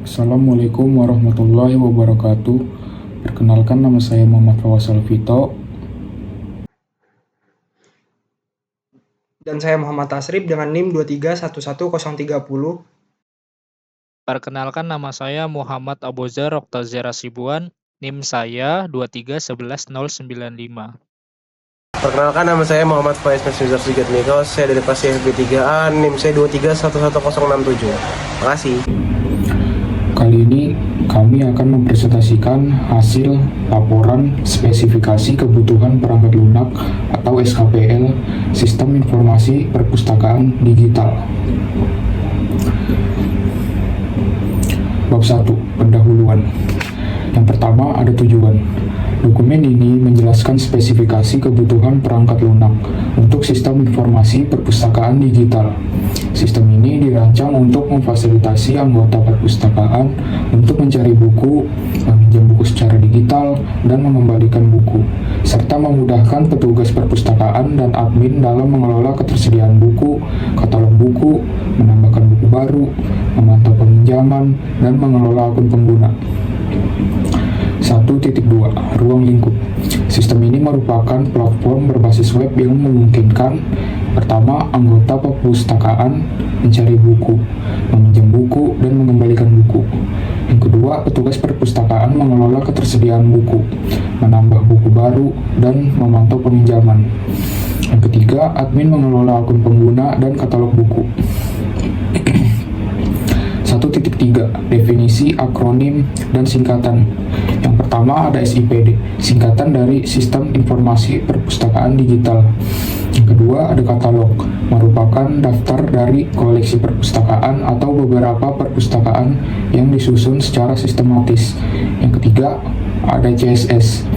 Assalamualaikum warahmatullahi wabarakatuh. Perkenalkan, nama saya Muhammad Fawasal Vito. Dan saya Muhammad Tasrib dengan NIM 2311030. Perkenalkan, nama saya Muhammad Abuzar Oktazar Sibuan, NIM saya 2311095. Perkenalkan, nama saya Muhammad Faiz Mesmizar Sigatmiko. Saya dari kelas FB3A, NIM saya 2311067. Terima kasih. Kali ini kami akan mempresentasikan hasil laporan spesifikasi kebutuhan perangkat lunak atau SKPL Sistem Informasi Perpustakaan Digital. Bab 1. Pendahuluan. Yang pertama ada tujuan. Dokumen ini menjelaskan spesifikasi kebutuhan perangkat lunak untuk sistem informasi perpustakaan digital. Sistem ini dirancang untuk memfasilitasi anggota perpustakaan untuk mencari buku, meminjam buku secara digital, dan mengembalikan buku, serta memudahkan petugas perpustakaan dan admin dalam mengelola ketersediaan buku, katalog buku, menambahkan buku baru, memantau peminjaman, dan mengelola akun pengguna. 1.2. Ruang lingkup. Sistem ini merupakan platform berbasis web yang memungkinkan pertama, anggota perpustakaan mencari buku, meminjam buku, dan mengembalikan buku. Yang kedua, petugas perpustakaan mengelola ketersediaan buku, menambah buku baru, dan memantau peminjaman. Yang ketiga, admin mengelola akun pengguna dan katalog buku. 1.3. Definisi, akronim, dan singkatan. Yang pertama ada SIPD, singkatan dari Sistem Informasi Perpustakaan Digital. Yang kedua ada katalog, merupakan daftar dari koleksi perpustakaan atau beberapa perpustakaan yang disusun secara sistematis. Yang ketiga ada CSS,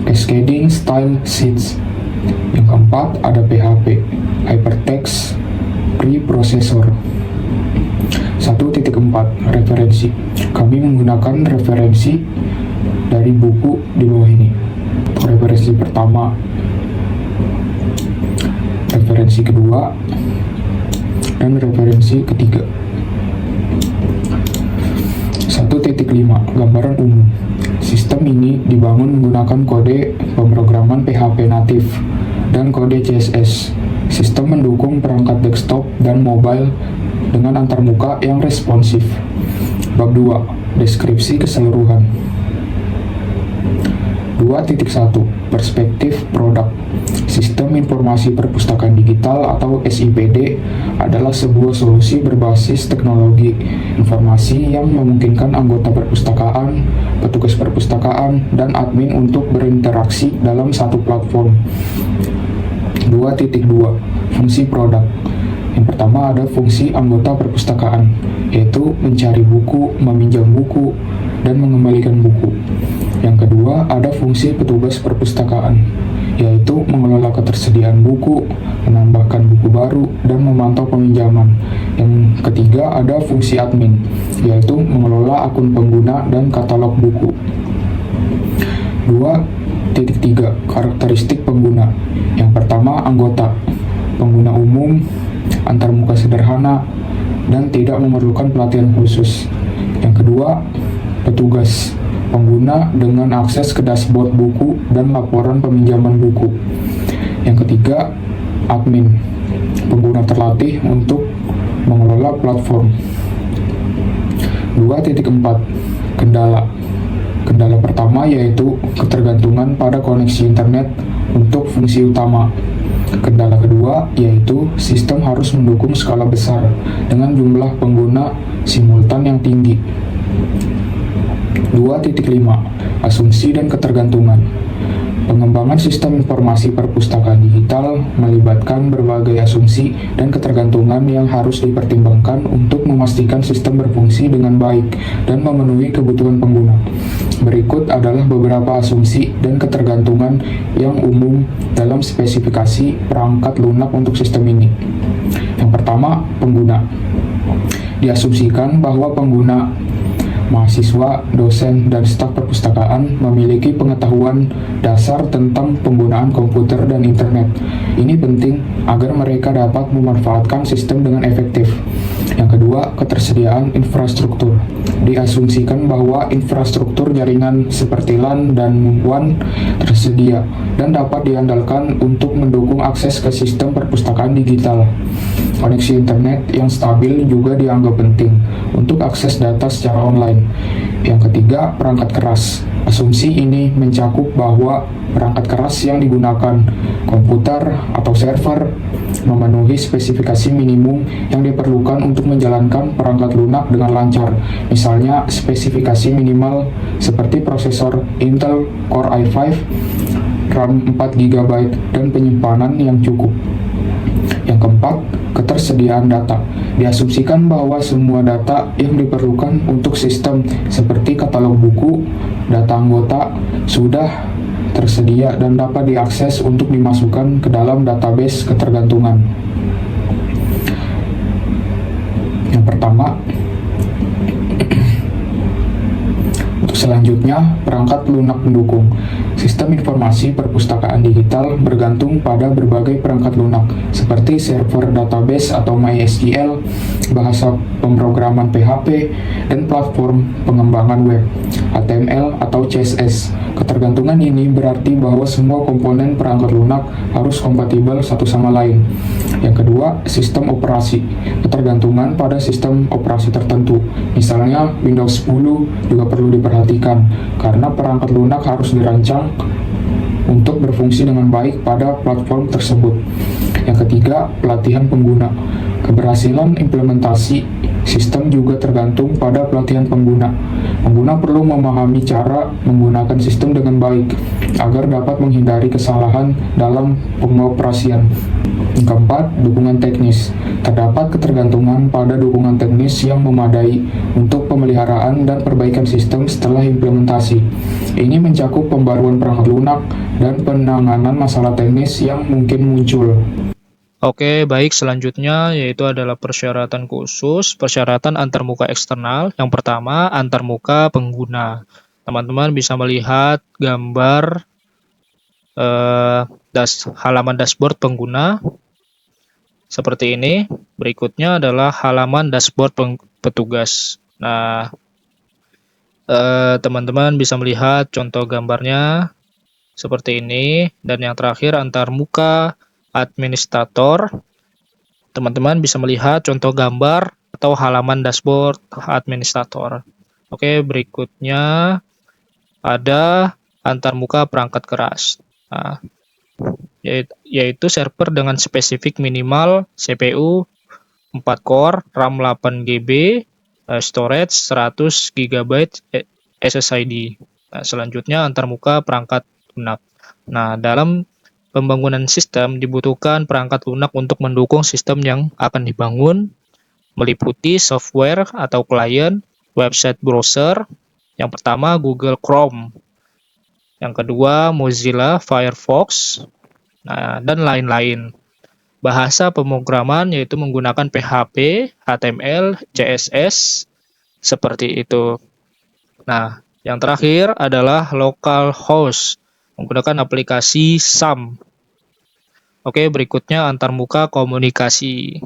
Cascading Style Sheets. Yang keempat ada PHP, Hypertext Preprocessor. 1.4. Referensi. Kami menggunakan referensi dari buku di bawah ini. Referensi pertama, referensi kedua, dan referensi ketiga. 1.5. Gambaran umum. Sistem ini dibangun menggunakan kode pemrograman PHP natif dan kode CSS. Sistem mendukung perangkat desktop dan mobile dengan antarmuka yang responsif. Bab 2. Deskripsi keseluruhan. 2.1. Perspektif produk. Sistem Informasi Perpustakaan Digital atau SIPD adalah sebuah solusi berbasis teknologi informasi yang memungkinkan anggota perpustakaan, petugas perpustakaan, dan admin untuk berinteraksi dalam satu platform. 2.2. Fungsi produk. Yang pertama ada fungsi anggota perpustakaan, yaitu mencari buku, meminjam buku, dan mengembalikan buku. Yang kedua ada fungsi petugas perpustakaan, yaitu mengelola ketersediaan buku, menambahkan buku baru, dan memantau peminjaman. Yang ketiga ada fungsi admin, yaitu mengelola akun pengguna dan katalog buku. 2.3. Karakteristik pengguna. Yang pertama anggota, pengguna umum, antarmuka sederhana, dan tidak memerlukan pelatihan khusus. Yang kedua, petugas, pengguna dengan akses ke dashboard buku dan laporan peminjaman buku. Yang ketiga, admin, pengguna terlatih untuk mengelola platform. 2.4. Kendala. Kendala pertama yaitu ketergantungan pada koneksi internet untuk fungsi utama. Kendala kedua yaitu sistem harus mendukung skala besar dengan jumlah pengguna simultan yang tinggi. 2.5. Asumsi dan ketergantungan. Pengembangan sistem informasi perpustakaan digital melibatkan berbagai asumsi dan ketergantungan yang harus dipertimbangkan untuk memastikan sistem berfungsi dengan baik dan memenuhi kebutuhan pengguna. Berikut adalah beberapa asumsi dan ketergantungan yang umum dalam spesifikasi perangkat lunak untuk sistem ini. Yang pertama, pengguna. Diasumsikan bahwa pengguna, mahasiswa, dosen, dan staf perpustakaan memiliki pengetahuan dasar tentang penggunaan komputer dan internet. Ini penting agar mereka dapat memanfaatkan sistem dengan efektif. Yang kedua, ketersediaan infrastruktur. Diasumsikan bahwa infrastruktur jaringan seperti LAN dan WAN tersedia dan dapat diandalkan untuk mendukung akses ke sistem perpustakaan digital. Koneksi internet yang stabil juga dianggap penting untuk akses data secara online. Yang ketiga, perangkat keras. Asumsi ini mencakup bahwa perangkat keras yang digunakan, komputer atau server, memenuhi spesifikasi minimum yang diperlukan untuk menjalankan perangkat lunak dengan lancar. Misalnya, spesifikasi minimal seperti prosesor Intel Core i5, RAM 4 GB, dan penyimpanan yang cukup. Yang keempat, ketersediaan data. Diasumsikan bahwa semua data yang diperlukan untuk sistem seperti katalog buku, data anggota, sudah tersedia dan dapat diakses untuk dimasukkan ke dalam database ketergantungan. Yang pertama, untuk selanjutnya, perangkat lunak pendukung. Sistem informasi perpustakaan digital bergantung pada berbagai perangkat lunak, seperti server database atau MySQL, bahasa pemrograman PHP, dan platform pengembangan web, HTML atau CSS. Ketergantungan ini berarti bahwa semua komponen perangkat lunak harus kompatibel satu sama lain. Yang kedua, sistem operasi. Ketergantungan pada sistem operasi tertentu. Misalnya, Windows 10 juga perlu diperhatikan, karena perangkat lunak harus dirancang untuk berfungsi dengan baik pada platform tersebut. Yang ketiga, pelatihan pengguna. Keberhasilan implementasi sistem juga tergantung pada pelatihan pengguna. Pengguna perlu memahami cara menggunakan sistem dengan baik agar dapat menghindari kesalahan dalam pengoperasian. Yang keempat, dukungan teknis. Terdapat ketergantungan pada dukungan teknis yang memadai untuk pemeliharaan dan perbaikan sistem setelah implementasi. Ini mencakup pembaruan perangkat lunak dan penanganan masalah teknis yang mungkin muncul. Oke, baik, selanjutnya yaitu adalah persyaratan khusus, persyaratan antarmuka eksternal. Yang pertama, antarmuka pengguna. Teman-teman bisa melihat gambar halaman dashboard pengguna seperti ini. Berikutnya adalah halaman dashboard petugas. Nah, teman-teman bisa melihat contoh gambarnya seperti ini. Dan yang terakhir, antarmuka administrator. Teman-teman bisa melihat contoh gambar atau halaman dashboard administrator. Oke, berikutnya ada antarmuka perangkat keras. Nah, yaitu server dengan spesifik minimal CPU 4 core, RAM 8 GB, storage 100 GB SSID. Nah, selanjutnya antarmuka perangkat lunak. Nah, dalam pembangunan sistem dibutuhkan perangkat lunak untuk mendukung sistem yang akan dibangun, meliputi software atau klien, website browser. Yang pertama Google Chrome, yang kedua Mozilla Firefox, dan lain-lain. Bahasa pemrograman yaitu menggunakan PHP, HTML, CSS, seperti itu. Nah, yang terakhir adalah localhost, menggunakan aplikasi SAM. Oke, berikutnya antarmuka komunikasi.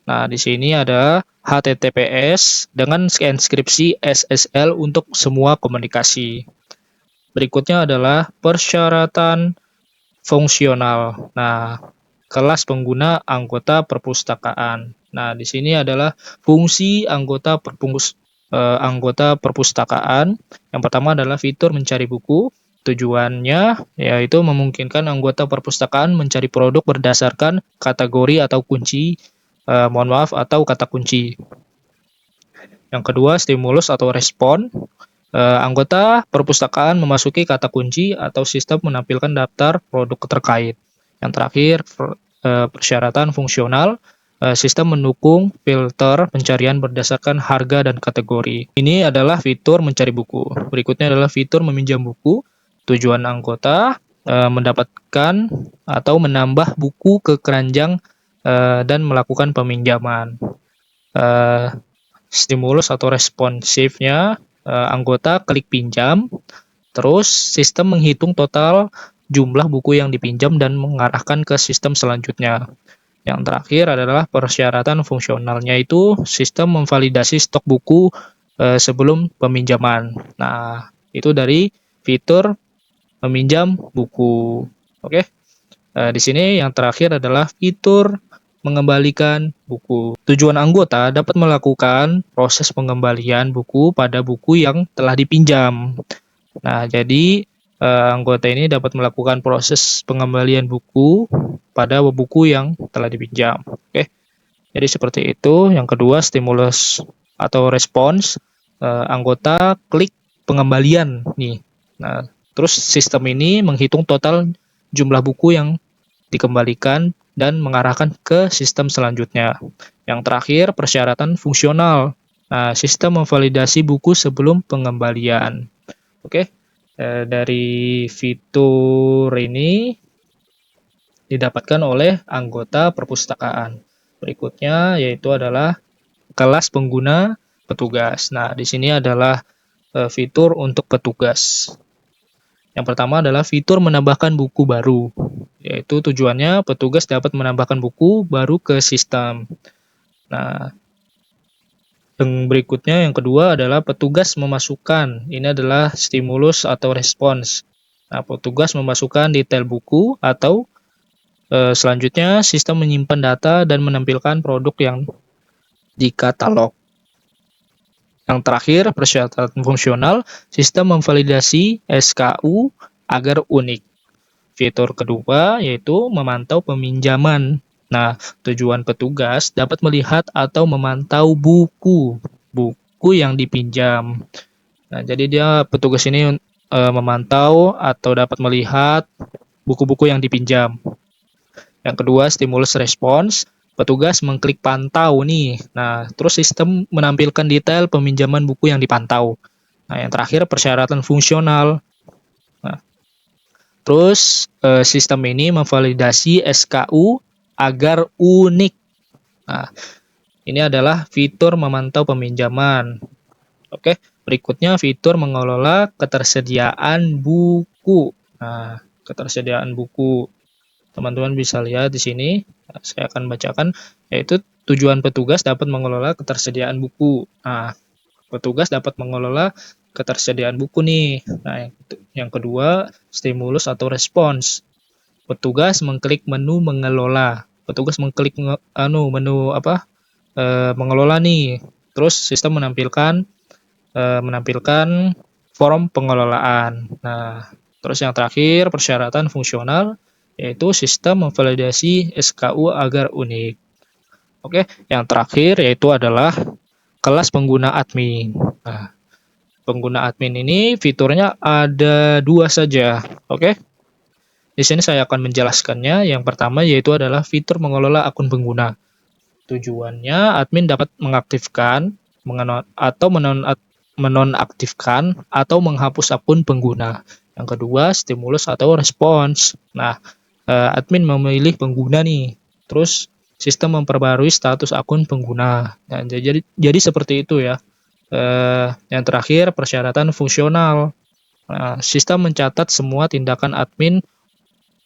Nah, di sini ada HTTPS dengan enkripsi SSL untuk semua komunikasi. Berikutnya adalah persyaratan fungsional. Nah, kelas pengguna anggota perpustakaan. Nah, di sini adalah fungsi anggota perpustakaan. Yang pertama adalah fitur mencari buku. Tujuannya yaitu memungkinkan anggota perpustakaan mencari produk berdasarkan kategori atau kunci, atau kata kunci. Yang kedua, stimulus atau respon. Anggota perpustakaan memasuki kata kunci atau sistem menampilkan daftar produk terkait. Yang terakhir, persyaratan fungsional. Sistem mendukung filter pencarian berdasarkan harga dan kategori. Ini adalah fitur mencari buku. Berikutnya adalah fitur meminjam buku. Tujuan anggota mendapatkan atau menambah buku ke keranjang dan melakukan peminjaman. Stimulus atau responsifnya, anggota klik pinjam, terus sistem menghitung total jumlah buku yang dipinjam dan mengarahkan ke sistem selanjutnya. Yang terakhir adalah persyaratan fungsionalnya, itu sistem memvalidasi stok buku sebelum peminjaman. Nah, itu dari fitur meminjam buku. Oke. Di sini yang terakhir adalah fitur mengembalikan buku. Tujuan anggota dapat melakukan proses pengembalian buku pada buku yang telah dipinjam. Nah, jadi anggota ini dapat melakukan proses pengembalian buku pada buku yang telah dipinjam. Oke. Jadi seperti itu. Yang kedua, stimulus atau respons. Anggota klik pengembalian nih. Nah, terus sistem ini menghitung total jumlah buku yang dikembalikan dan mengarahkan ke sistem selanjutnya. Yang terakhir, persyaratan fungsional. Nah, sistem memvalidasi buku sebelum pengembalian. Oke, dari fitur ini didapatkan oleh anggota perpustakaan. Berikutnya yaitu adalah kelas pengguna petugas. Nah, di sini adalah fitur untuk petugas. Yang pertama adalah fitur menambahkan buku baru, yaitu tujuannya petugas dapat menambahkan buku baru ke sistem. Nah, yang berikutnya yang kedua adalah petugas memasukkan. Ini adalah stimulus atau respons. Nah, petugas memasukkan detail buku atau selanjutnya sistem menyimpan data dan menampilkan produk yang dikatalog. Yang terakhir, persyaratan fungsional, sistem memvalidasi SKU agar unik. Fitur kedua yaitu memantau peminjaman. Nah, tujuan petugas dapat melihat atau memantau buku yang dipinjam. Nah, jadi petugas ini memantau atau dapat melihat buku-buku yang dipinjam. Yang kedua, stimulus respons. Petugas mengklik pantau nih. Nah, terus sistem menampilkan detail peminjaman buku yang dipantau. Nah, yang terakhir persyaratan fungsional. Nah, terus sistem ini memvalidasi SKU agar unik. Nah, ini adalah fitur memantau peminjaman. Oke, berikutnya fitur mengelola ketersediaan buku. Nah, ketersediaan buku. Teman-teman bisa lihat di sini, saya akan bacakan, yaitu tujuan petugas dapat mengelola ketersediaan buku. Nah, petugas dapat mengelola ketersediaan buku nih. Nah, yang kedua, stimulus atau respons. Petugas mengklik menu mengelola. Petugas mengklik menu mengelola nih. Terus sistem menampilkan form pengelolaan. Nah, terus yang terakhir, persyaratan fungsional, yaitu sistem memvalidasi SKU agar unik. Oke, yang terakhir yaitu adalah kelas pengguna admin. Nah, pengguna admin ini fiturnya ada 2 saja. Oke, di sini saya akan menjelaskannya. Yang pertama yaitu adalah fitur mengelola akun pengguna. Tujuannya admin dapat mengaktifkan atau menonaktifkan atau menghapus akun pengguna. Yang kedua, stimulus atau respons. Nah, admin memilih pengguna nih, terus sistem memperbarui status akun pengguna. Nah, jadi seperti itu ya. Yang terakhir, persyaratan fungsional. Nah, sistem mencatat semua tindakan admin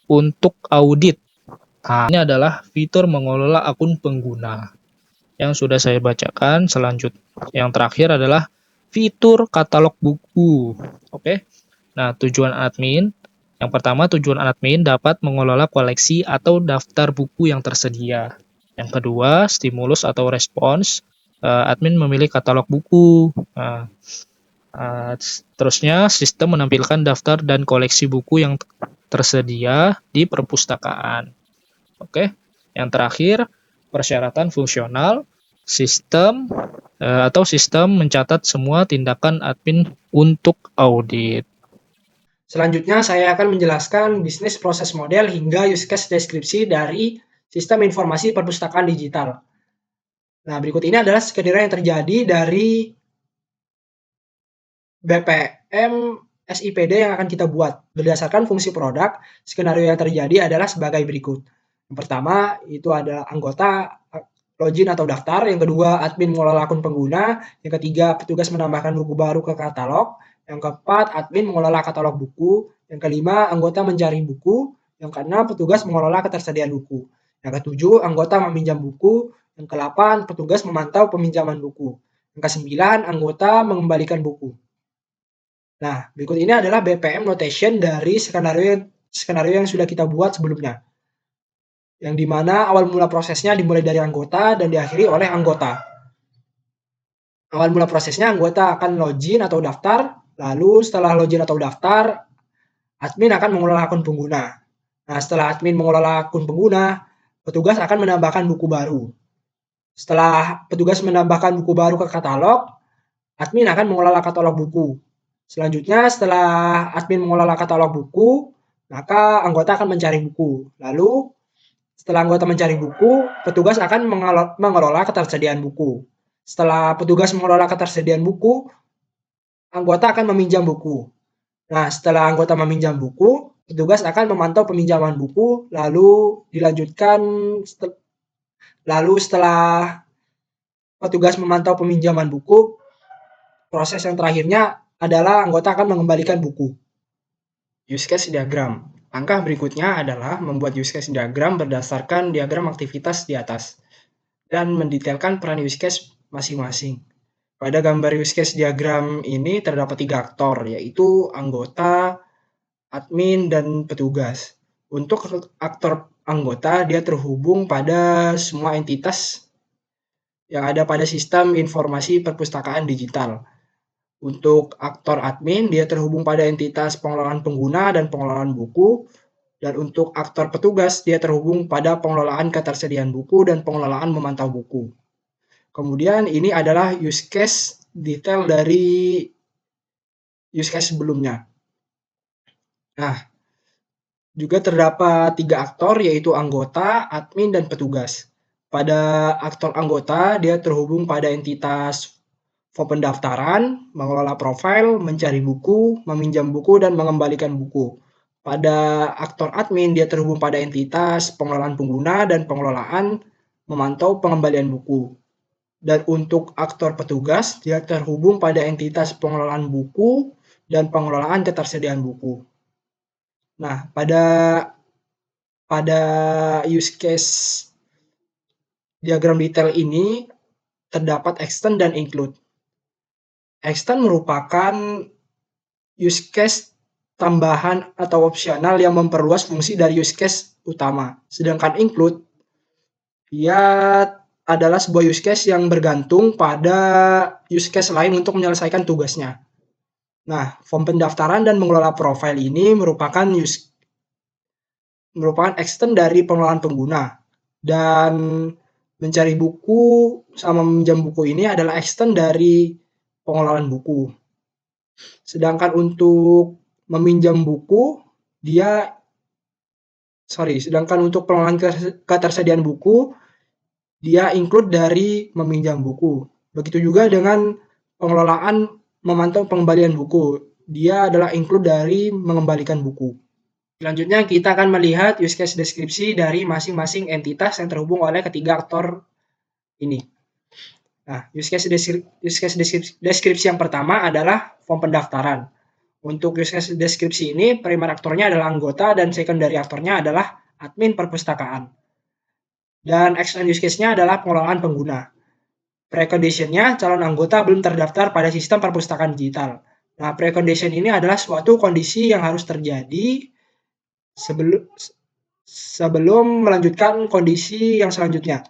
untuk audit. Nah, ini adalah fitur mengelola akun pengguna yang sudah saya bacakan. Selanjutnya, yang terakhir adalah fitur katalog buku. Oke. Nah, tujuan admin. Yang pertama, tujuan admin dapat mengelola koleksi atau daftar buku yang tersedia. Yang kedua, stimulus atau respons. Admin memilih katalog buku. Terusnya, sistem menampilkan daftar dan koleksi buku yang tersedia di perpustakaan. Oke. Yang terakhir, persyaratan fungsional. Sistem mencatat semua tindakan admin untuk audit. Selanjutnya saya akan menjelaskan bisnis proses model hingga use case deskripsi dari sistem informasi perpustakaan digital. Nah, berikut ini adalah skenario yang terjadi dari BPM SIPD yang akan kita buat. Berdasarkan fungsi produk, skenario yang terjadi adalah sebagai berikut. Yang pertama, itu adalah anggota login atau daftar. Yang kedua, admin mengelola akun pengguna. Yang ketiga, petugas menambahkan buku baru ke katalog. Yang keempat, admin mengelola katalog buku. Yang kelima, anggota mencari buku. Yang keenam, petugas mengelola ketersediaan buku. Yang ke-7, anggota meminjam buku. Yang ke-8, petugas memantau peminjaman buku. Yang ke-9, anggota mengembalikan buku. Nah, berikut ini adalah BPM notation dari skenario yang sudah kita buat sebelumnya. Yang dimana awal mula prosesnya dimulai dari anggota dan diakhiri oleh anggota. Awal mula prosesnya anggota akan login atau daftar, lalu setelah login atau daftar, admin akan mengelola akun pengguna. Nah, setelah admin mengelola akun pengguna, petugas akan menambahkan buku baru. Setelah petugas menambahkan buku baru ke katalog, admin akan mengelola katalog buku. Selanjutnya, setelah admin mengelola katalog buku, maka anggota akan mencari buku. Lalu, setelah anggota mencari buku, petugas akan mengelola ketersediaan buku. Setelah petugas mengelola ketersediaan buku, anggota akan meminjam buku. Nah, setelah anggota meminjam buku, petugas akan memantau peminjaman buku, lalu setelah petugas memantau peminjaman buku, proses yang terakhirnya adalah anggota akan mengembalikan buku. Use case diagram. Langkah berikutnya adalah membuat use case diagram berdasarkan diagram aktivitas di atas dan mendetailkan peran use case masing-masing. Pada gambar use case diagram ini terdapat 3 aktor, yaitu anggota, admin, dan petugas. Untuk aktor anggota, dia terhubung pada semua entitas yang ada pada sistem informasi perpustakaan digital. Untuk aktor admin, dia terhubung pada entitas pengelolaan pengguna dan pengelolaan buku. Dan untuk aktor petugas, dia terhubung pada pengelolaan ketersediaan buku dan pengelolaan memantau buku. Kemudian ini adalah use case detail dari use case sebelumnya. Nah, juga terdapat 3 aktor, yaitu anggota, admin, dan petugas. Pada aktor anggota, dia terhubung pada entitas form pendaftaran, mengelola profil, mencari buku, meminjam buku, dan mengembalikan buku. Pada aktor admin, dia terhubung pada entitas pengelolaan pengguna dan pengelolaan memantau pengembalian buku. Dan untuk aktor petugas, dia terhubung pada entitas pengelolaan buku dan pengelolaan ketersediaan buku. Nah, pada use case diagram detail ini terdapat extend dan include. Extend merupakan use case tambahan atau opsional yang memperluas fungsi dari use case utama. Sedangkan include, dia adalah sebuah use case yang bergantung pada use case lain untuk menyelesaikan tugasnya. Nah, form pendaftaran dan mengelola profil ini merupakan extend dari pengelolaan pengguna. Dan mencari buku sama meminjam buku ini adalah extend dari pengelolaan buku. Sedangkan untuk meminjam buku, sedangkan untuk pengelolaan ketersediaan buku, dia include dari meminjam buku. Begitu juga dengan pengelolaan memantau pengembalian buku, dia adalah include dari mengembalikan buku. Selanjutnya kita akan melihat use case deskripsi dari masing-masing entitas yang terhubung oleh ketiga aktor ini. Nah, use case deskripsi yang pertama adalah form pendaftaran. Untuk use case deskripsi ini, primary aktornya adalah anggota dan secondary aktornya adalah admin perpustakaan. Dan extend use case-nya adalah pengelolaan pengguna. Precondition-nya, calon anggota belum terdaftar pada sistem perpustakaan digital. Nah, precondition ini adalah suatu kondisi yang harus terjadi sebelum melanjutkan kondisi yang selanjutnya.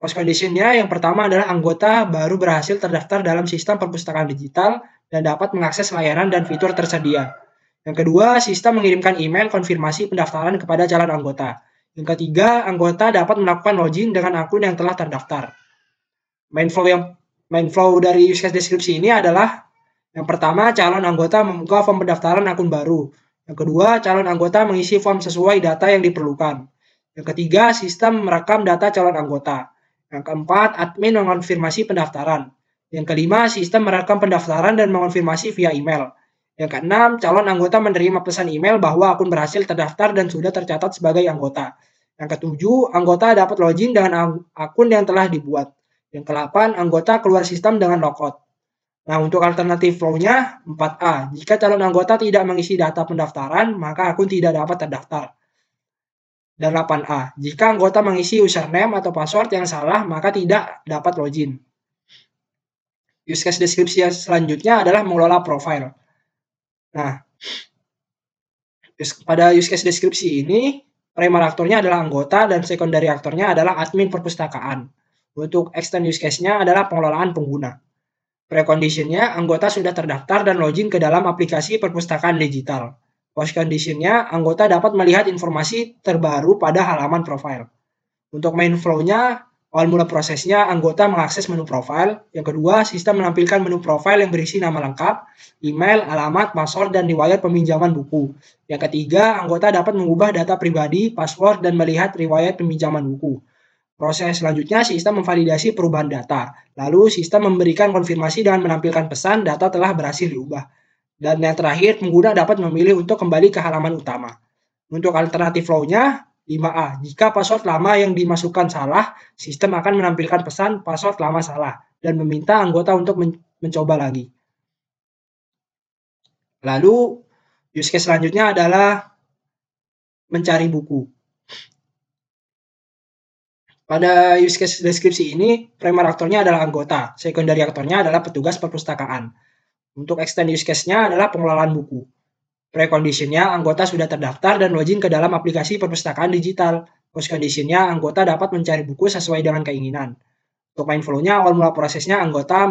Post condition-nya yang pertama adalah anggota baru berhasil terdaftar dalam sistem perpustakaan digital dan dapat mengakses layanan dan fitur tersedia. Yang kedua, sistem mengirimkan email konfirmasi pendaftaran kepada calon anggota. Yang ketiga, anggota dapat melakukan login dengan akun yang telah terdaftar. Main flow dari use case deskripsi ini adalah yang pertama, calon anggota membuka form pendaftaran akun baru. Yang kedua, calon anggota mengisi form sesuai data yang diperlukan. Yang ketiga, sistem merekam data calon anggota. Yang keempat, admin mengonfirmasi pendaftaran. Yang kelima, sistem merekam pendaftaran dan mengonfirmasi via email. Yang keenam, calon anggota menerima pesan email bahwa akun berhasil terdaftar dan sudah tercatat sebagai anggota. Yang ketujuh, anggota dapat login dengan akun yang telah dibuat. Yang ke-8, anggota keluar sistem dengan logout. Nah, untuk alternatif flow-nya 4A. Jika calon anggota tidak mengisi data pendaftaran, maka akun tidak dapat terdaftar. Dan 8A, jika anggota mengisi username atau password yang salah, maka tidak dapat login. Use case deskripsi selanjutnya adalah mengelola profile. Nah, pada use case deskripsi ini, primary aktornya adalah anggota dan secondary aktornya adalah admin perpustakaan. Untuk extend use case-nya adalah pengelolaan pengguna. Precondition-nya, anggota sudah terdaftar dan login ke dalam aplikasi perpustakaan digital. Post condition-nya, anggota dapat melihat informasi terbaru pada halaman profile. Untuk main flow-nya, awal mula prosesnya, anggota mengakses menu profile. Yang kedua, sistem menampilkan menu profile yang berisi nama lengkap, email, alamat, password, dan riwayat peminjaman buku. Yang ketiga, anggota dapat mengubah data pribadi, password, dan melihat riwayat peminjaman buku. Proses selanjutnya, sistem memvalidasi perubahan data. Lalu, sistem memberikan konfirmasi dengan menampilkan pesan data telah berhasil diubah. Dan yang terakhir, pengguna dapat memilih untuk kembali ke halaman utama. Untuk alternatif flow-nya, 5A. Jika password lama yang dimasukkan salah, sistem akan menampilkan pesan password lama salah dan meminta anggota untuk mencoba lagi. Lalu, use case selanjutnya adalah mencari buku. Pada use case deskripsi ini, primary aktornya adalah anggota, secondary aktornya adalah petugas perpustakaan. Untuk extend use case-nya adalah pengelolaan buku. Precondition-nya, anggota sudah terdaftar dan login ke dalam aplikasi perpustakaan digital. Post condition-nya, anggota dapat mencari buku sesuai dengan keinginan. Untuk main flow-nya, awal mula prosesnya, anggota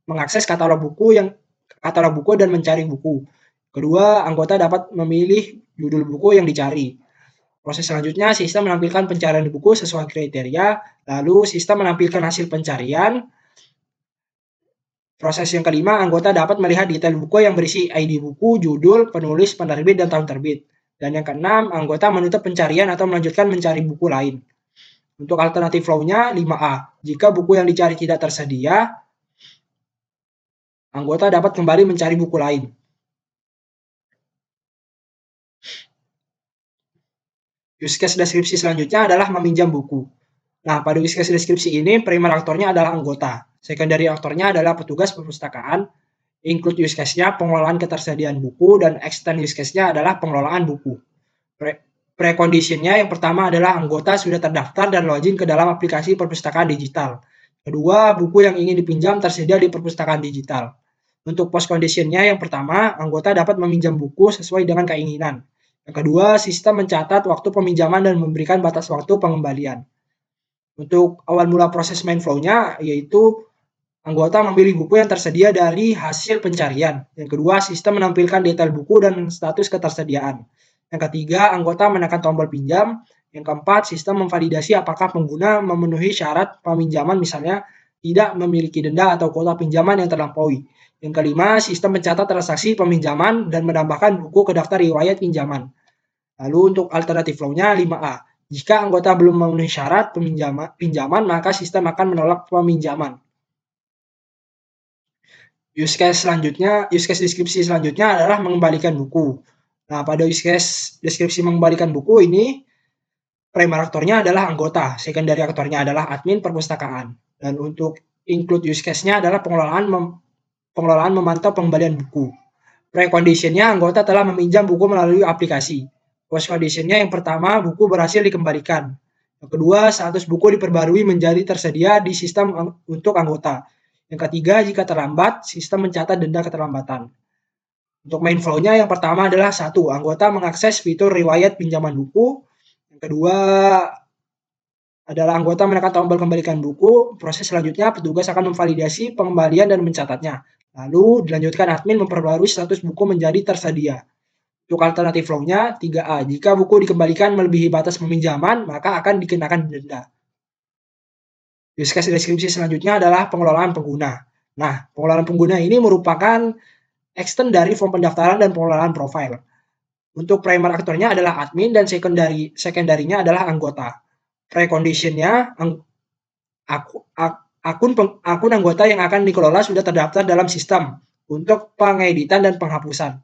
mengakses katalog buku dan mencari buku. Kedua, anggota dapat memilih judul buku yang dicari. Proses selanjutnya, sistem menampilkan pencarian di buku sesuai kriteria, lalu sistem menampilkan hasil pencarian. Proses yang kelima, anggota dapat melihat detail buku yang berisi ID buku, judul, penulis, penerbit, dan tahun terbit. Dan yang keenam, anggota menutup pencarian atau melanjutkan mencari buku lain. Untuk alternatif flow-nya, 5A. Jika buku yang dicari tidak tersedia, anggota dapat kembali mencari buku lain. Use case deskripsi selanjutnya adalah meminjam buku. Nah, pada use case deskripsi ini, primary aktornya adalah anggota. Secondary aktornya adalah petugas perpustakaan. Include use case-nya pengelolaan ketersediaan buku, dan extend use case-nya adalah pengelolaan buku. Precondition-nya yang pertama adalah anggota sudah terdaftar dan login ke dalam aplikasi perpustakaan digital. Kedua, buku yang ingin dipinjam tersedia di perpustakaan digital. Untuk post condition-nya yang pertama, anggota dapat meminjam buku sesuai dengan keinginan. Yang kedua, sistem mencatat waktu peminjaman dan memberikan batas waktu pengembalian. Untuk awal mula proses main flow-nya, yaitu anggota memilih buku yang tersedia dari hasil pencarian. Yang kedua, sistem menampilkan detail buku dan status ketersediaan. Yang ketiga, anggota menekan tombol pinjam. Yang keempat, sistem memvalidasi apakah pengguna memenuhi syarat peminjaman, misalnya tidak memiliki denda atau kuota pinjaman yang terlampaui. Yang kelima, sistem mencatat transaksi peminjaman dan menambahkan buku ke daftar riwayat pinjaman. Lalu untuk alternatif flow-nya 5A. Jika anggota belum memenuhi syarat pinjaman, maka sistem akan menolak peminjaman. Use case deskripsi selanjutnya adalah mengembalikan buku. Nah, pada use case deskripsi mengembalikan buku ini, primary aktornya adalah anggota, secondary aktornya adalah admin perpustakaan. Dan untuk include use case-nya adalah pengelolaan memantau pengembalian buku. Precondition-nya, anggota telah meminjam buku melalui aplikasi. Post condition-nya yang pertama, buku berhasil dikembalikan. Yang kedua, status buku diperbarui menjadi tersedia di sistem untuk anggota. Yang ketiga, jika terlambat, sistem mencatat denda keterlambatan. Untuk main flow-nya yang pertama adalah 1. Anggota mengakses fitur riwayat pinjaman buku. Yang kedua adalah anggota menekan tombol kembalikan buku. Proses selanjutnya, petugas akan memvalidasi pengembalian dan mencatatnya. Lalu dilanjutkan admin memperbarui status buku menjadi tersedia. Untuk alternatif flow-nya 3A. Jika buku dikembalikan melebihi batas peminjaman, maka akan dikenakan denda. Use case deskripsi selanjutnya adalah pengelolaan pengguna. Nah, pengelolaan pengguna ini merupakan extend dari form pendaftaran dan pengelolaan profile. Untuk primary aktornya adalah admin dan secondary-nya adalah anggota. Precondition-nya akun anggota yang akan dikelola sudah terdaftar dalam sistem untuk pengeditan dan penghapusan.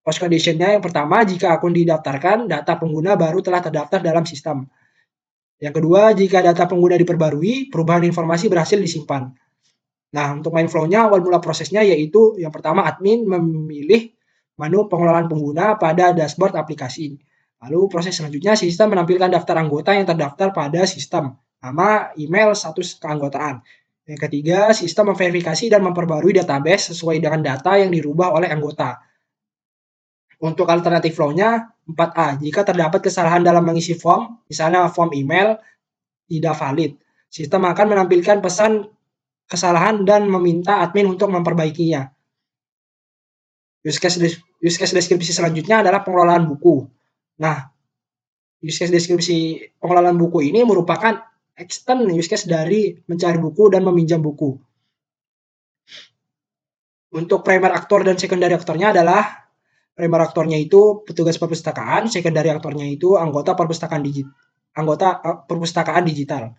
Post condition-nya yang pertama, jika akun didaftarkan, data pengguna baru telah terdaftar dalam sistem. Yang kedua, jika data pengguna diperbarui, perubahan informasi berhasil disimpan. Nah, untuk main flow-nya, awal mula prosesnya yaitu yang pertama, admin memilih menu pengelolaan pengguna pada dashboard aplikasi. Lalu proses selanjutnya, sistem menampilkan daftar anggota yang terdaftar pada sistem, nama, email, status keanggotaan. Yang ketiga, sistem memverifikasi dan memperbarui database sesuai dengan data yang dirubah oleh anggota. Untuk alternatif flow-nya, 4A. Jika terdapat kesalahan dalam mengisi form, misalnya form email, tidak valid. Sistem akan menampilkan pesan kesalahan dan meminta admin untuk memperbaikinya. Use case deskripsi selanjutnya adalah pengelolaan buku. Nah, use case deskripsi pengelolaan buku ini merupakan extend use case dari mencari buku dan meminjam buku. Untuk primary aktor dan secondary aktornya adalah primary aktornya itu petugas perpustakaan, secondary aktornya itu anggota perpustakaan digital.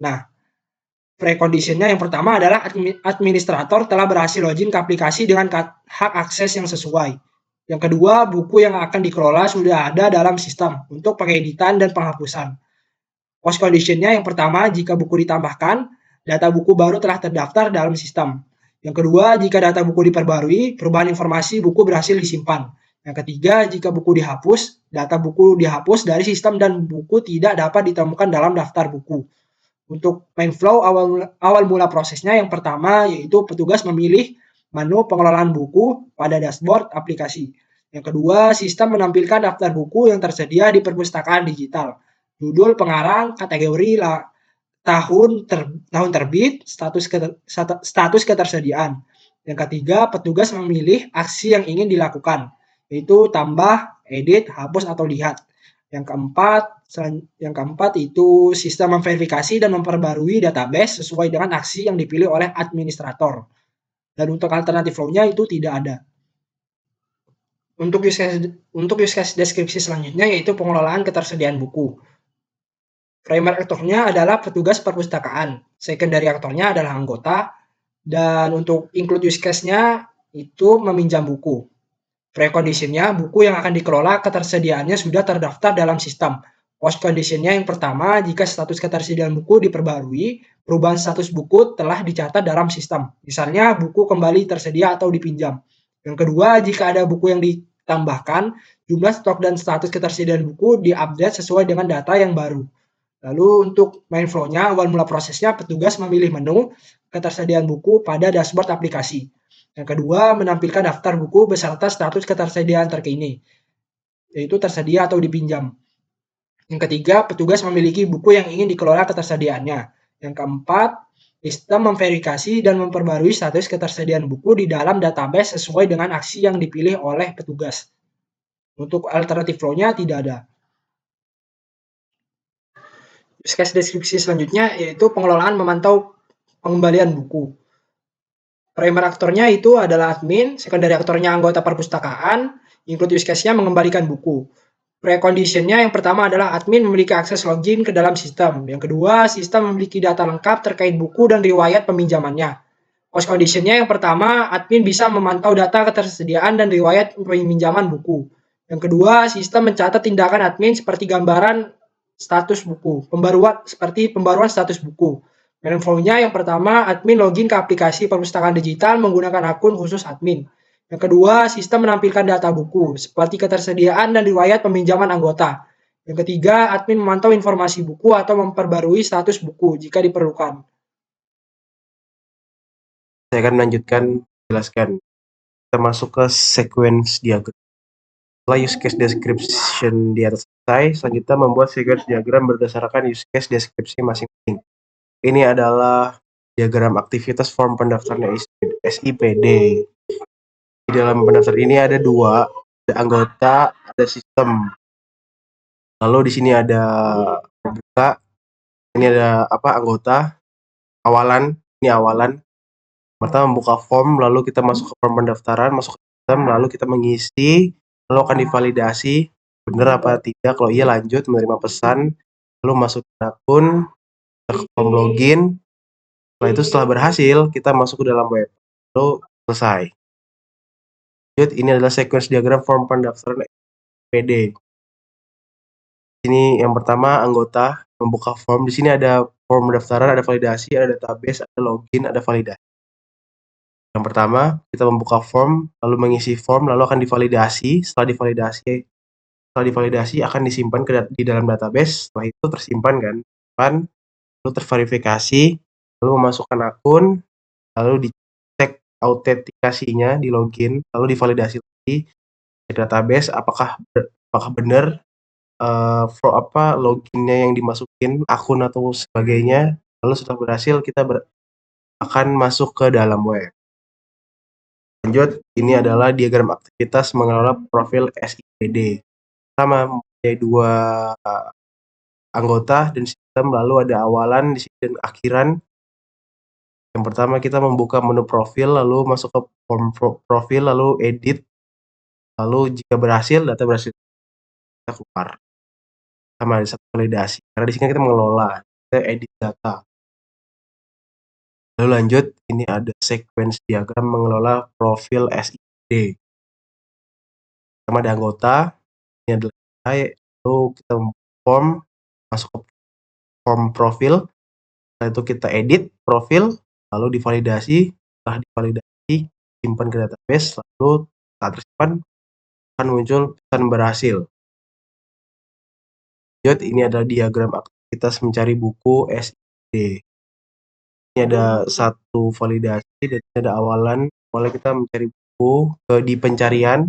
Nah, preconditionnya yang pertama adalah administrator telah berhasil login ke aplikasi dengan hak akses yang sesuai. Yang kedua, buku yang akan dikelola sudah ada dalam sistem untuk pengeditan dan penghapusan. Post conditionnya yang pertama, jika buku ditambahkan, data buku baru telah terdaftar dalam sistem. Yang kedua, jika data buku diperbarui, perubahan informasi buku berhasil disimpan. Yang ketiga, jika buku dihapus, data buku dihapus dari sistem dan buku tidak dapat ditemukan dalam daftar buku. Untuk main flow awal mula prosesnya yang pertama yaitu petugas memilih menu pengelolaan buku pada dashboard aplikasi. Yang kedua, sistem menampilkan daftar buku yang tersedia di perpustakaan digital. Judul, pengarang, kategori, tahun terbit, status ketersediaan. Yang ketiga, petugas memilih aksi yang ingin dilakukan, yaitu tambah, edit, hapus, atau lihat. Yang keempat itu sistem memverifikasi dan memperbarui database sesuai dengan aksi yang dipilih oleh administrator. Dan untuk alternatif flow-nya itu tidak ada. Untuk use case deskripsi selanjutnya yaitu pengelolaan ketersediaan buku. Primary aktornya adalah petugas perpustakaan, secondary aktornya adalah anggota, dan untuk include use case-nya itu meminjam buku. Precondition-nya, buku yang akan dikelola ketersediaannya sudah terdaftar dalam sistem. Post condition-nya yang pertama, jika status ketersediaan buku diperbarui, perubahan status buku telah dicatat dalam sistem. Misalnya, buku kembali tersedia atau dipinjam. Yang kedua, jika ada buku yang ditambahkan, jumlah stok dan status ketersediaan buku diupdate sesuai dengan data yang baru. Lalu untuk main flow-nya, awal mula prosesnya petugas memilih menu ketersediaan buku pada dashboard aplikasi. Yang kedua, menampilkan daftar buku beserta status ketersediaan terkini, yaitu tersedia atau dipinjam. Yang ketiga, petugas memiliki buku yang ingin dikelola ketersediaannya. Yang keempat, sistem memverifikasi dan memperbarui status ketersediaan buku di dalam database sesuai dengan aksi yang dipilih oleh petugas. Untuk alternatif flow-nya tidak ada. Use case deskripsi selanjutnya yaitu pengelolaan memantau pengembalian buku. Primary aktornya itu adalah admin, secondary aktornya anggota perpustakaan, include use case-nya mengembalikan buku. Precondition-nya yang pertama adalah admin memiliki akses login ke dalam sistem. Yang kedua, sistem memiliki data lengkap terkait buku dan riwayat peminjamannya. Post condition-nya yang pertama, admin bisa memantau data ketersediaan dan riwayat peminjaman buku. Yang kedua, sistem mencatat tindakan admin seperti gambaran status buku, pembaruan status buku. Main flow-nya yang pertama, admin login ke aplikasi perpustakaan digital menggunakan akun khusus admin. Yang kedua, sistem menampilkan data buku, seperti ketersediaan dan riwayat peminjaman anggota. Yang ketiga, admin memantau informasi buku atau memperbarui status buku jika diperlukan. Saya akan melanjutkan jelaskan. Kita masuk ke sequence diagram. Setelah use case description di atas selesai, selanjutnya membuat sequence diagram berdasarkan use case deskripsi masing-masing. Ini adalah diagram aktivitas form pendaftaran SIPD. Di dalam pendaftar ini ada dua, ada anggota, ada sistem. Lalu di sini ada buka, ini ada anggota, awalan, ini awalan. Pertama membuka form, lalu kita masuk ke form pendaftaran, masuk ke sistem, lalu kita mengisi, lalu akan divalidasi, benar apa tidak, kalau iya lanjut menerima pesan, lalu masuk ke akun, ke form login, setelah berhasil, kita masuk ke dalam web, lalu selesai. Lanjut, ini adalah sequence diagram form pendaftaran PD. Ini yang pertama anggota membuka form, di sini ada form pendaftaran, ada validasi, ada database, ada login, ada validasi. Yang pertama, kita membuka form, lalu mengisi form, lalu akan divalidasi. Setelah divalidasi, setelah divalidasi akan disimpan di dalam database, setelah itu tersimpan kan, lalu terverifikasi, lalu memasukkan akun, lalu dicek autentikasinya, di login, lalu divalidasi lagi di database apakah benar loginnya yang dimasukin, akun atau sebagainya, lalu setelah berhasil kita akan masuk ke dalam web. Lanjut, ini adalah diagram aktivitas mengelola profil SIPD. Sama, mempunyai 2 anggota dan sistem, lalu ada awalan di sini dan akhiran. Yang pertama kita membuka menu profil, lalu masuk ke form profil, lalu edit, lalu jika berhasil, data berhasil kita keluar. Sama ada satu validasi, karena di sini kita mengelola, kita edit data. Lalu lanjut, ini ada sequence diagram mengelola profil SIPD. Pertama ada anggota, ini adalah lalu kita masuk ke form profil, setelah itu kita edit profil, lalu divalidasi, setelah divalidasi simpan ke database, lalu saat tersimpan akan muncul pesan berhasil. Lanjut, ini adalah diagram aktivitas mencari buku SIPD. Ini ada satu validasi dan ini ada awalan. Awalnya kita mencari buku di pencarian,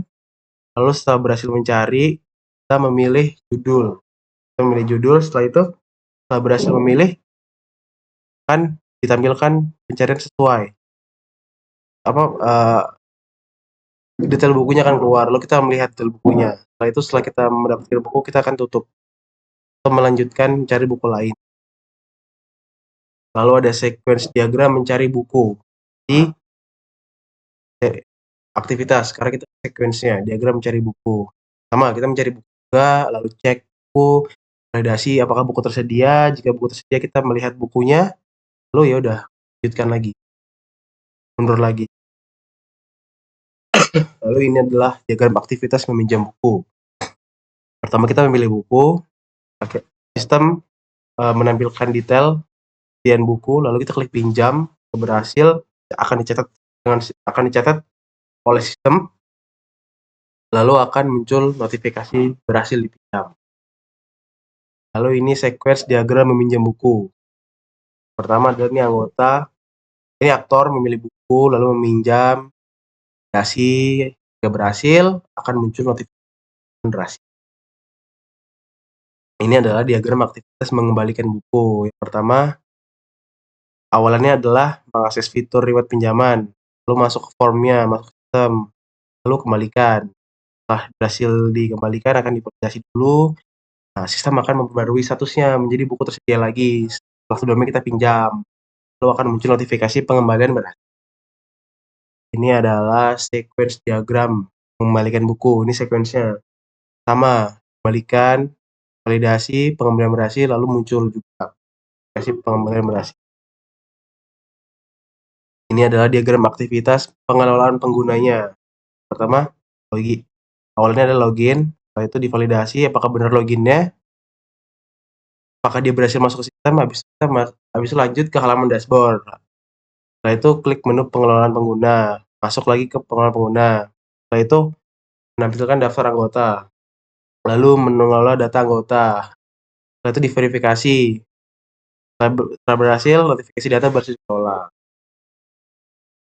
lalu setelah berhasil mencari, kita memilih judul. Kita memilih judul, setelah itu setelah berhasil memilih akan ditampilkan pencarian sesuai. Detail bukunya akan keluar, lalu kita melihat detail bukunya. Setelah itu setelah kita mendapatkan buku, kita akan tutup atau melanjutkan mencari buku lain. Lalu ada sequence diagram mencari buku di aktivitas, karena kita sequence-nya diagram mencari buku. Sama, kita mencari buku juga, lalu cek buku, validasi apakah buku tersedia. Jika buku tersedia, kita melihat bukunya, lalu ya udah lanjutkan lagi, mundur lagi. Lalu ini adalah diagram aktivitas meminjam buku. Pertama kita memilih buku, sistem menampilkan detail pilihan buku, lalu kita klik pinjam, berhasil akan dicatat oleh sistem, lalu akan muncul notifikasi berhasil dipinjam. Lalu ini sequence diagram meminjam buku. Pertama adalah ini anggota, ini aktor memilih buku, lalu meminjam, jika berhasil akan muncul notifikasi berhasil. Ini adalah diagram aktivitas mengembalikan buku. Yang pertama, awalannya adalah mengakses fitur reward pinjaman, lalu masuk ke formnya, masuk ke sistem, lalu kembalikan. Setelah berhasil dikembalikan akan divalidasi dulu. Nah, sistem akan memperbarui statusnya menjadi buku tersedia lagi. Setelah sebelumnya kita pinjam, lalu akan muncul notifikasi pengembalian berhasil. Ini adalah sequence diagram mengembalikan buku. Ini sequence-nya. Sama, kembalikan, validasi, pengembalian berhasil, lalu muncul juga pengembalian berhasil. Ini adalah diagram aktivitas pengelolaan penggunanya. Pertama, login. Awalnya ada login, setelah itu divalidasi apakah benar loginnya, apakah dia berhasil masuk ke sistem, habis itu lanjut ke halaman dashboard. Setelah itu klik menu pengelolaan pengguna, masuk lagi ke pengelolaan pengguna. Setelah itu menampilkan daftar anggota, lalu mengelola data anggota. Setelah itu diverifikasi. Setelah berhasil, notifikasi data berhasil dikelola.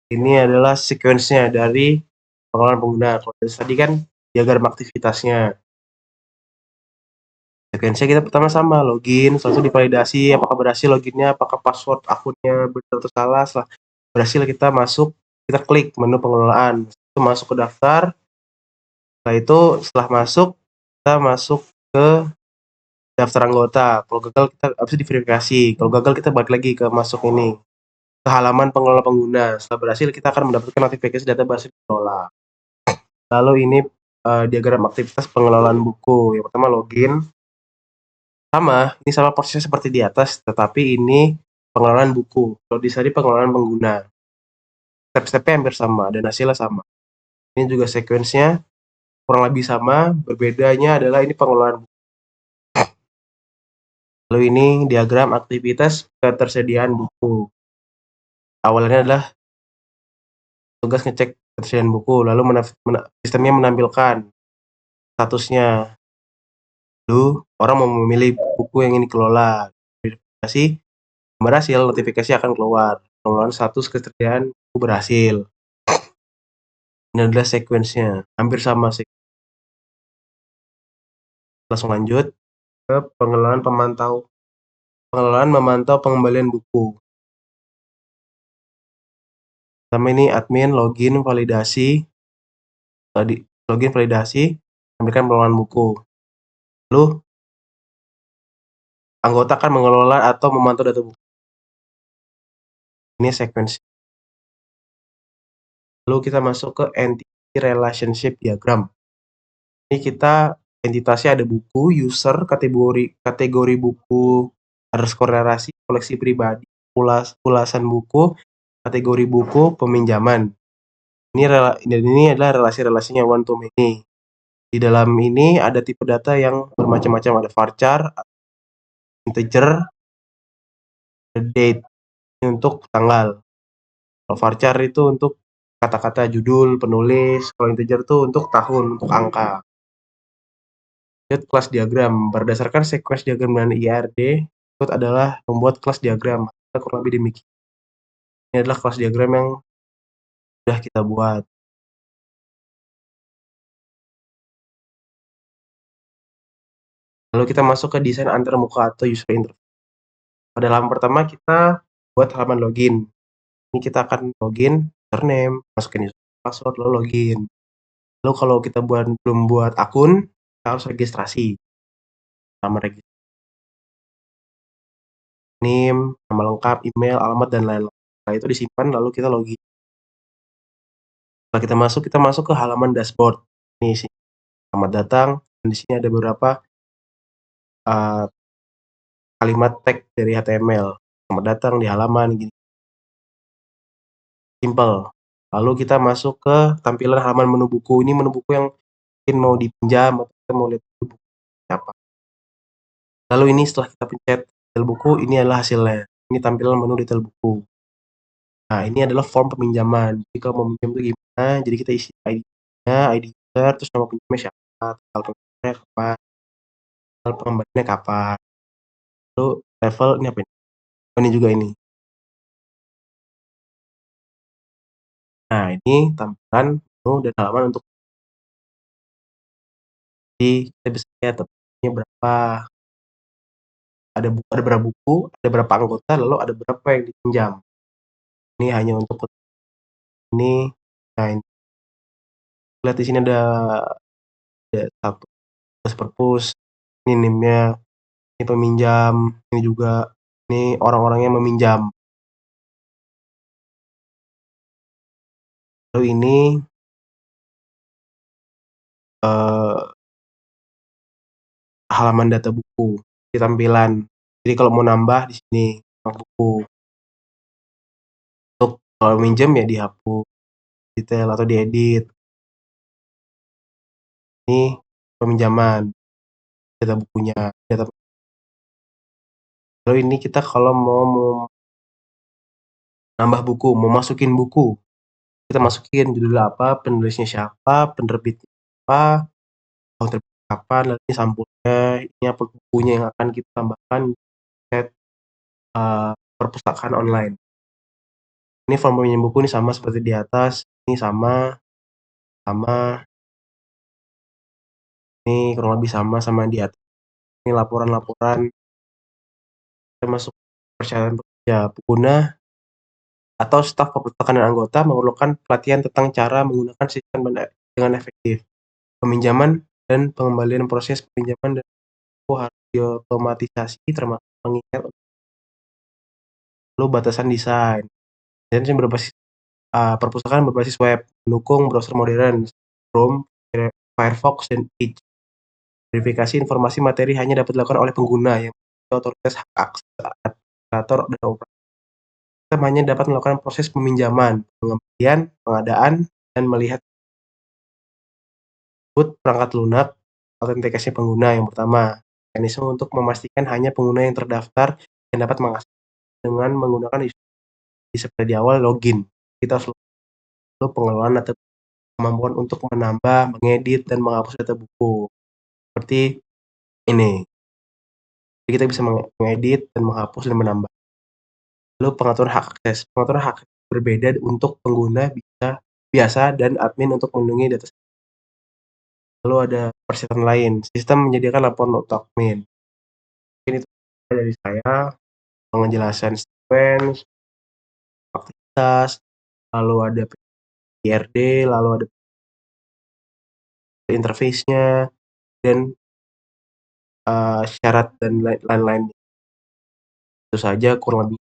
Ini adalah sequence-nya dari pengelolaan pengguna. Kalau tadi kan diagram aktivitasnya. Sequence-nya kita pertama sama, login, setelah itu divalidasi apakah berhasil loginnya, apakah password akunnya benar atau salah. Setelah berhasil kita kita klik menu pengelolaan, itu masuk ke daftar. Setelah masuk, kita masuk ke daftar anggota. Kalau gagal kita habis diverifikasi. Kalau gagal kita balik lagi ke halaman pengelola pengguna. Setelah berhasil kita akan mendapatkan notifikasi data berhasil dikelola. Lalu ini diagram aktivitas pengelolaan buku. Yang pertama login. Ini sama prosesnya seperti di atas, tetapi ini pengelolaan buku. Kalau di sini pengelolaan pengguna. Step-stepnya hampir sama dan hasilnya sama. Ini juga sequence-nya kurang lebih sama, berbedanya adalah ini pengelolaan buku. Lalu ini diagram aktivitas ketersediaan buku. Awalnya adalah tugas ngecek ketersediaan buku, lalu sistemnya menampilkan statusnya. Lalu orang mau memilih buku yang ini dikelola. Verifikasi berhasil, notifikasi akan keluar. Pengelolaan status ketersediaan buku berhasil. Ini adalah sequence-nya, hampir sama sih. Langsung lanjut ke pengelolaan memantau pengembalian buku. Pertama ini admin login validasi, memberikan pengelolaan buku. Lalu anggota akan mengelola atau memantau data buku. Ini sequence. Lalu kita masuk ke entity relationship diagram. Ini kita entitasnya ada buku, user, kategori buku, underscore relasi, koleksi pribadi, ulasan buku, kategori buku, peminjaman. Ini adalah relasi-relasinya one to many. Di dalam ini ada tipe data yang bermacam-macam, ada varchar, integer, date. Ini untuk tanggal. Kalau varchar itu untuk kata-kata judul, penulis. Kalau integer itu untuk tahun, untuk angka. Lihat kelas diagram. Berdasarkan sequence diagram dan IRD, itu adalah membuat kelas diagram. Kurang lebih demikian. Ini adalah kelas diagram yang sudah kita buat. Lalu kita masuk ke desain antarmuka atau user interface. Pada halaman pertama kita buat halaman login. Ini kita akan login, username, masukin password, lalu login. Lalu kalau kita belum buat akun, kita harus registrasi. Nama registrasi, name, nama lengkap, email, alamat, dan lain-lain. Setelah itu disimpan, lalu kita login. Setelah kita masuk ke halaman dashboard. Ini sih, selamat datang. Dan di sini ada beberapa kalimat tag dari HTML. Selamat datang di halaman gini. Simple. Lalu kita masuk ke tampilan halaman menu buku. Ini menu buku yang mungkin mau dipinjam atau kita mau lihat buku apa. Lalu ini setelah kita pencet detail buku, ini adalah hasilnya. Ini tampilan menu detail buku. Nah, ini adalah form peminjaman. Jadi kalau mau pinjam itu gimana? Jadi kita isi ID-nya, ID user, terus nama pinjamnya siapa, tanggal pengembaliannya kapan, tanggal pengembaliannya kapan. Lalu level ini apa ini? Oh, ini juga ini. Nah, ini tampilan menu dan halaman untuk jadi kita bisa lihat tepatnya berapa. Ada berapa buku, ada berapa anggota, lalu ada berapa yang dipinjam. Ini hanya untuk ini. Nah, ini. Lihat di sini ada satu purpose, ini NIM-nya, ini peminjam, ini juga, ini orang-orang yang meminjam. Lalu ini halaman data buku di tampilan. Jadi kalau mau nambah di sini buku. Untuk kalau minjem ya dihapus, detail atau diedit. Ini peminjaman, data bukunya, lalu ini kita kalau mau nambah buku, mau masukin buku, kita masukin judul apa, penulisnya siapa, penerbitnya apa, tahun terbit kapan, lalu ini sampulnya, ini apa bukunya yang akan kita tambahkan set perpustakaan online. Ini form peminjam buku ini sama seperti di atas, ini sama ini kurang lebih sama di atas. Ini laporan-laporan. Kita masuk persyaratan pekerja. Pengguna atau staf perpustakaan dan anggota memerlukan pelatihan tentang cara menggunakan sistem dengan efektif. Peminjaman dan pengembalian proses peminjaman dan buku harus diotomatisasi termasuk mengingat lalu batasan desain. Dan berbasis perpustakaan berbasis web, mendukung browser modern, Chrome, Firefox, dan Edge. Verifikasi informasi materi hanya dapat dilakukan oleh pengguna yang memiliki otoritas hak akses administrator dan operator. Sistem hanya dapat melakukan proses peminjaman, pengembalian, pengadaan, dan melihat perangkat lunak autentikasi pengguna. Yang pertama, mekanisme untuk memastikan hanya pengguna yang terdaftar yang dapat mengakses dengan menggunakan seperti di awal login. Kita harus lalu pengelolaan data, kemampuan untuk menambah, mengedit, dan menghapus data buku. Seperti ini. Jadi kita bisa mengedit dan menghapus dan menambah. Lalu pengaturan hak akses. Pengaturan hak akses berbeda untuk pengguna biasa dan admin untuk melindungi data. Lalu ada persyaratan lain. Sistem menyediakan laporan untuk admin. Ini dari saya, penjelasan sequence, aktivitas, lalu ada PRD, lalu ada interface-nya, dan syarat dan lain-lain. Itu saja kurang lebih